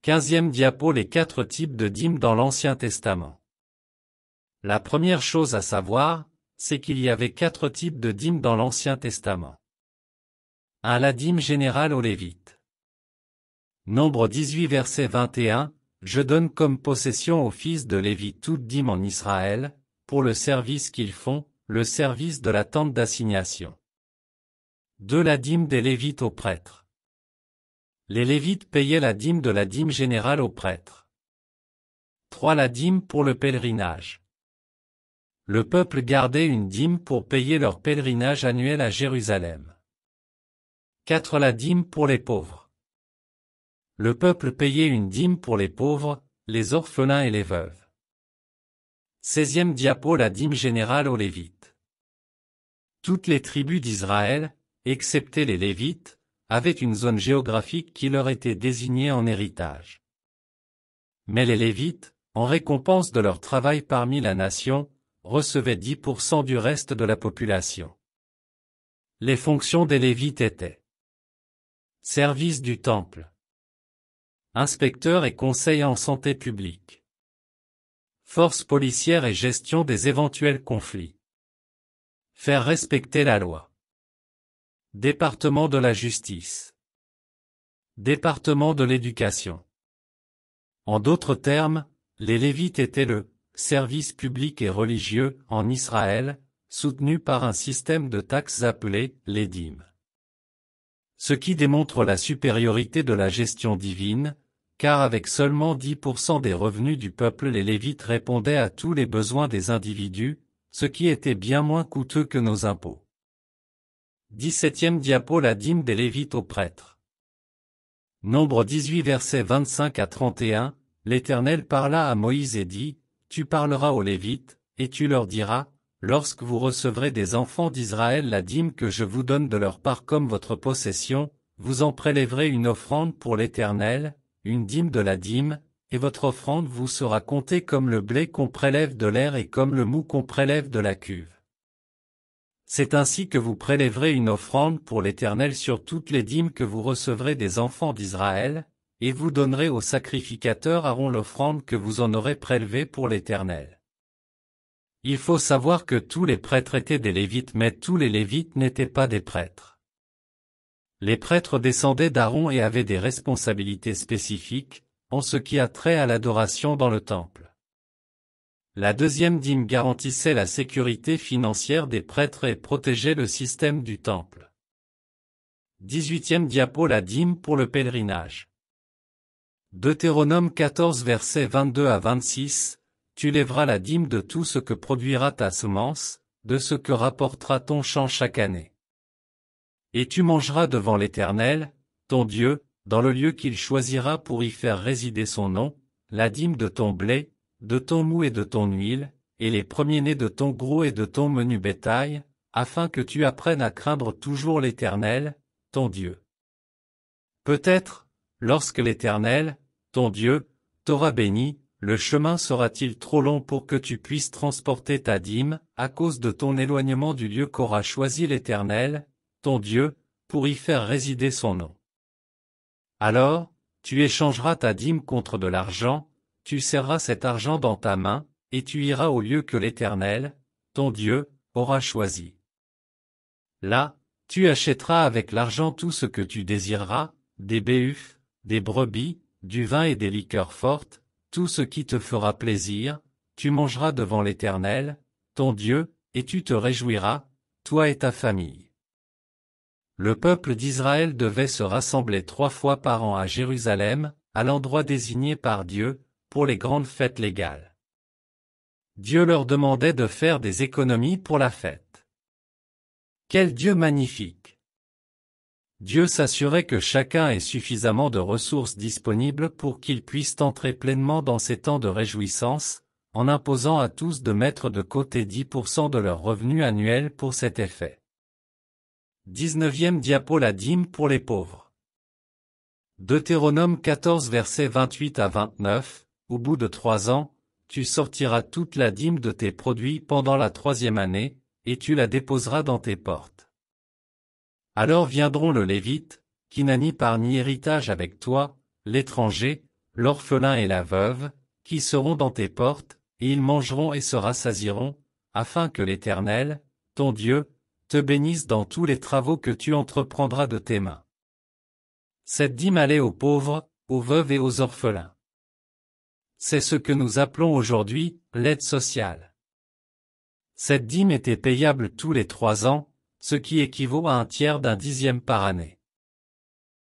15e diapo. Les 4 types de dîmes dans l'Ancien Testament. La première chose à savoir, c'est qu'il y avait 4 types de dîmes dans l'Ancien Testament. 1. La dîme générale aux Lévites. Nombre 18 verset 21, je donne comme possession aux fils de Lévi toute dîme en Israël, pour le service qu'ils font, le service de la tente d'assignation. 2. La dîme des Lévites aux prêtres. Les Lévites payaient la dîme de la dîme générale aux prêtres. 3. La dîme pour le pèlerinage. Le peuple gardait une dîme pour payer leur pèlerinage annuel à Jérusalem. 4. La dîme pour les pauvres. Le peuple payait une dîme pour les pauvres, les orphelins et les veuves. 16e diapo. La dîme générale aux Lévites. Toutes les tribus d'Israël, excepté les Lévites, avaient une zone géographique qui leur était désignée en héritage. Mais les Lévites, en récompense de leur travail parmi la nation, recevaient 10% du reste de la population. Les fonctions des Lévites étaient: service du temple, inspecteur et conseil en santé publique, force policière et gestion des éventuels conflits, faire respecter la loi, département de la justice, département de l'éducation. En d'autres termes, les Lévites étaient le service public et religieux en Israël, soutenu par un système de taxes appelé les dîmes. Ce qui démontre la supériorité de la gestion divine, car avec seulement 10% des revenus du peuple, les Lévites répondaient à tous les besoins des individus, ce qui était bien moins coûteux que nos impôts. 17e diapo. La dîme des Lévites aux prêtres. Nombre 18 versets 25 à 31, l'Éternel parla à Moïse et dit, tu parleras aux Lévites, et tu leur diras, lorsque vous recevrez des enfants d'Israël la dîme que je vous donne de leur part comme votre possession, vous en prélèverez une offrande pour l'Éternel, une dîme de la dîme, et votre offrande vous sera comptée comme le blé qu'on prélève de l'aire et comme le moût qu'on prélève de la cuve. C'est ainsi que vous prélèverez une offrande pour l'Éternel sur toutes les dîmes que vous recevrez des enfants d'Israël, et vous donnerez au sacrificateur Aaron l'offrande que vous en aurez prélevée pour l'Éternel. Il faut savoir que tous les prêtres étaient des Lévites, mais tous les Lévites n'étaient pas des prêtres. Les prêtres descendaient d'Aaron et avaient des responsabilités spécifiques, en ce qui a trait à l'adoration dans le temple. La deuxième dîme garantissait la sécurité financière des prêtres et protégeait le système du temple. 18e diapo. La dîme pour le pèlerinage. Deutéronome 14 versets 22 à 26, tu lèveras la dîme de tout ce que produira ta semence, de ce que rapportera ton champ chaque année. Et tu mangeras devant l'Éternel, ton Dieu, dans le lieu qu'il choisira pour y faire résider son nom, la dîme de ton blé, de ton moût et de ton huile, et les premiers-nés de ton gros et de ton menu bétail, afin que tu apprennes à craindre toujours l'Éternel, ton Dieu. Peut-être, lorsque l'Éternel, ton Dieu, t'aura béni, le chemin sera-t-il trop long pour que tu puisses transporter ta dîme, à cause de ton éloignement du lieu qu'aura choisi l'Éternel, ton Dieu, pour y faire résider son nom. Alors, tu échangeras ta dîme contre de l'argent, tu serras cet argent dans ta main, et tu iras au lieu que l'Éternel, ton Dieu, aura choisi. Là, tu achèteras avec l'argent tout ce que tu désireras, des béhufs, des brebis, du vin et des liqueurs fortes, tout ce qui te fera plaisir, tu mangeras devant l'Éternel, ton Dieu, et tu te réjouiras, toi et ta famille. Le peuple d'Israël devait se rassembler 3 fois par an à Jérusalem, à l'endroit désigné par Dieu, pour les grandes fêtes légales. Dieu leur demandait de faire des économies pour la fête. Quel Dieu magnifique! Dieu s'assurait que chacun ait suffisamment de ressources disponibles pour qu'ils puissent entrer pleinement dans ces temps de réjouissance, en imposant à tous de mettre de côté 10% de leur revenu annuel pour cet effet. 19e diapo. La dîme pour les pauvres. Deutéronome 14 versets 28 à 29, au bout de 3 ans, tu sortiras toute la dîme de tes produits pendant la 3e année, et tu la déposeras dans tes portes. Alors viendront le Lévite, qui n'a ni part ni héritage avec toi, l'étranger, l'orphelin et la veuve, qui seront dans tes portes, et ils mangeront et se rassasieront, afin que l'Éternel, ton Dieu, te bénisse dans tous les travaux que tu entreprendras de tes mains. Cette dîme allait aux pauvres, aux veuves et aux orphelins. C'est ce que nous appelons aujourd'hui l'aide sociale. Cette dîme était payable tous les 3 ans, ce qui équivaut à 1/3 d'un dixième par année.